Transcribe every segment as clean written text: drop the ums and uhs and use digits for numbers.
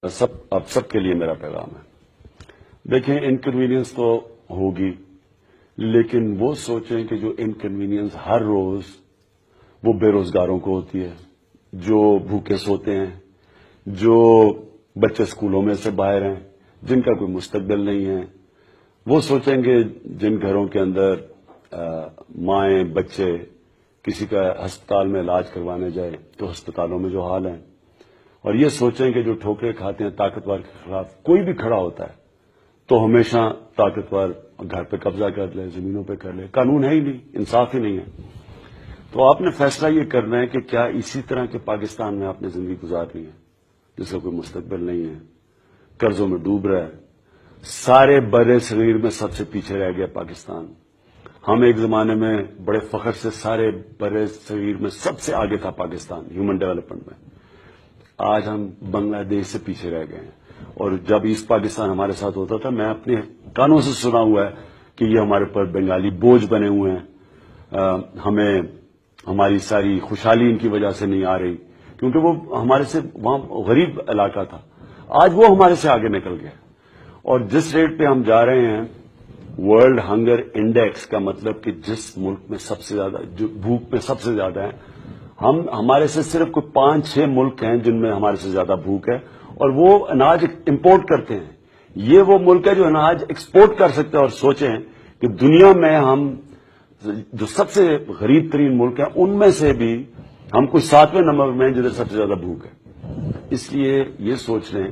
اب سب کے لیے میرا پیغام ہے. دیکھیں, انکنوینئنس تو ہوگی, لیکن وہ سوچیں کہ جو انکنوینئنس ہر روز وہ بے روزگاروں کو ہوتی ہے, جو بھوکے سوتے ہیں, جو بچے اسکولوں میں سے باہر ہیں, جن کا کوئی مستقبل نہیں ہے. وہ سوچیں گے جن گھروں کے اندر مائیں بچے کسی کا ہسپتال میں علاج کروانے جائے تو ہسپتالوں میں جو حال ہیں, اور یہ سوچیں کہ جو ٹھوکریں کھاتے ہیں طاقتور کے خلاف کوئی بھی کھڑا ہوتا ہے تو ہمیشہ طاقتور گھر پہ قبضہ کر لے, زمینوں پہ کر لے. قانون ہے ہی نہیں, انصاف ہی نہیں ہے. تو آپ نے فیصلہ یہ کرنا ہے کہ کیا اسی طرح کے پاکستان میں آپ نے زندگی گزارنی ہے جس کا کوئی مستقبل نہیں ہے, قرضوں میں ڈوب رہا ہے, سارے برِ صغیر میں سب سے پیچھے رہ گیا پاکستان. ہم ایک زمانے میں بڑے فخر سے سارے برِ صغیر میں سب سے آگے تھا پاکستان ہیومن ڈیولپمنٹ میں. آج ہم بنگلہ دیش سے پیچھے رہ گئے ہیں. اور جب ایسٹ پاکستان ہمارے ساتھ ہوتا تھا, میں اپنے کانوں سے سنا ہوا ہے کہ یہ ہمارے پر بنگالی بوجھ بنے ہوئے ہیں, ہمیں ہماری ساری خوشحالی ان کی وجہ سے نہیں آ رہی, کیونکہ وہ ہمارے سے وہاں غریب علاقہ تھا. آج وہ ہمارے سے آگے نکل گیا. اور جس ریٹ پہ ہم جا رہے ہیں, ورلڈ ہنگر انڈیکس کا مطلب کہ جس ملک میں سب سے زیادہ, جو بھوک میں سب سے زیادہ ہیں, ہمارے سے صرف کوئی 5-6 ملک ہیں جن میں ہمارے سے زیادہ بھوک ہے, اور وہ اناج امپورٹ کرتے ہیں. یہ وہ ملک ہے جو اناج ایکسپورٹ کر سکتا ہے. اور سوچیں کہ دنیا میں ہم جو سب سے غریب ترین ملک ہیں ان میں سے بھی ہم کوئی 7ویں نمبر میں ہیں جدھر سب سے زیادہ بھوک ہے. اس لیے یہ سوچ لیں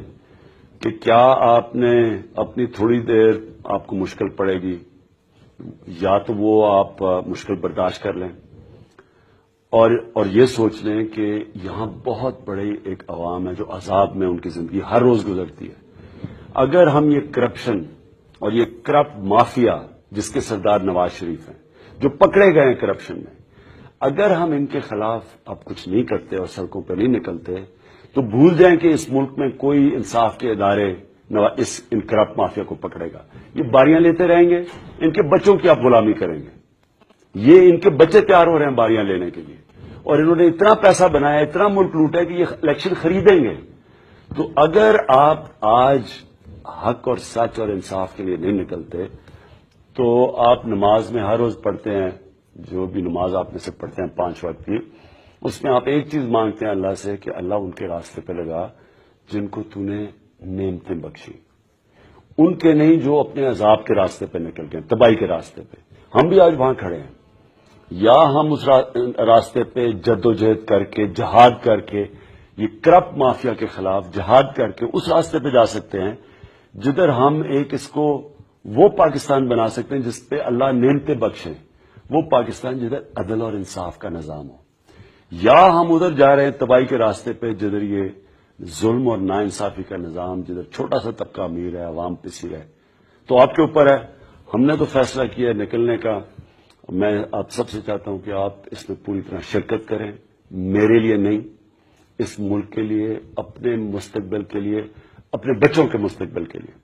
کہ کیا آپ نے اپنی تھوڑی دیر آپ کو مشکل پڑے گی, یا تو وہ آپ مشکل برداشت کر لیں, اور یہ سوچ لیں کہ یہاں بہت بڑی ایک عوام ہے جو عذاب میں ان کی زندگی ہر روز گزرتی ہے. اگر ہم یہ کرپشن اور یہ کرپٹ مافیا جس کے سردار نواز شریف ہیں, جو پکڑے گئے ہیں کرپشن میں, اگر ہم ان کے خلاف اب کچھ نہیں کرتے اور سڑکوں پہ نہیں نکلتے تو بھول جائیں کہ اس ملک میں کوئی انصاف کے ادارے ان کرپٹ مافیا کو پکڑے گا. یہ باریاں لیتے رہیں گے, ان کے بچوں کی آپ غلامی کریں گے. یہ ان کے بچے تیار ہو رہے ہیں باریاں لینے کے لیے, اور انہوں نے اتنا پیسہ بنایا, اتنا ملک لوٹا ہے کہ یہ الیکشن خریدیں گے. تو اگر آپ آج حق اور سچ اور انصاف کے لیے نہیں نکلتے تو آپ نماز میں ہر روز پڑھتے ہیں, جو بھی نماز آپ میں سے پڑھتے ہیں 5 وقت کی, اس میں آپ ایک چیز مانگتے ہیں اللہ سے کہ اللہ ان کے راستے پہ لگا جن کو تو نے نعمتیں بخشی, ان کے نہیں جو اپنے عذاب کے راستے پہ نکل گئے, تباہی کے راستے پہ. ہم بھی آج وہاں کھڑے ہیں. یا ہم اس راستے پہ جدوجہد کر کے, جہاد کر کے, یہ کرپٹ مافیا کے خلاف جہاد کر کے اس راستے پہ جا سکتے ہیں جدھر ہم ایک اس کو وہ پاکستان بنا سکتے ہیں جس پہ اللہ نعمتیں بخشیں, وہ پاکستان جدھر عدل اور انصاف کا نظام ہو. یا ہم ادھر جا رہے ہیں تباہی کے راستے پہ جدھر یہ ظلم اور ناانصافی کا نظام, جدھر چھوٹا سا طبقہ امیر ہے, عوام پسی ہے. تو آپ کے اوپر ہے. ہم نے تو فیصلہ کیا ہے نکلنے کا. میں آپ سب سے چاہتا ہوں کہ آپ اس میں پوری طرح شرکت کریں, میرے لیے نہیں, اس ملک کے لیے, اپنے مستقبل کے لیے, اپنے بچوں کے مستقبل کے لیے.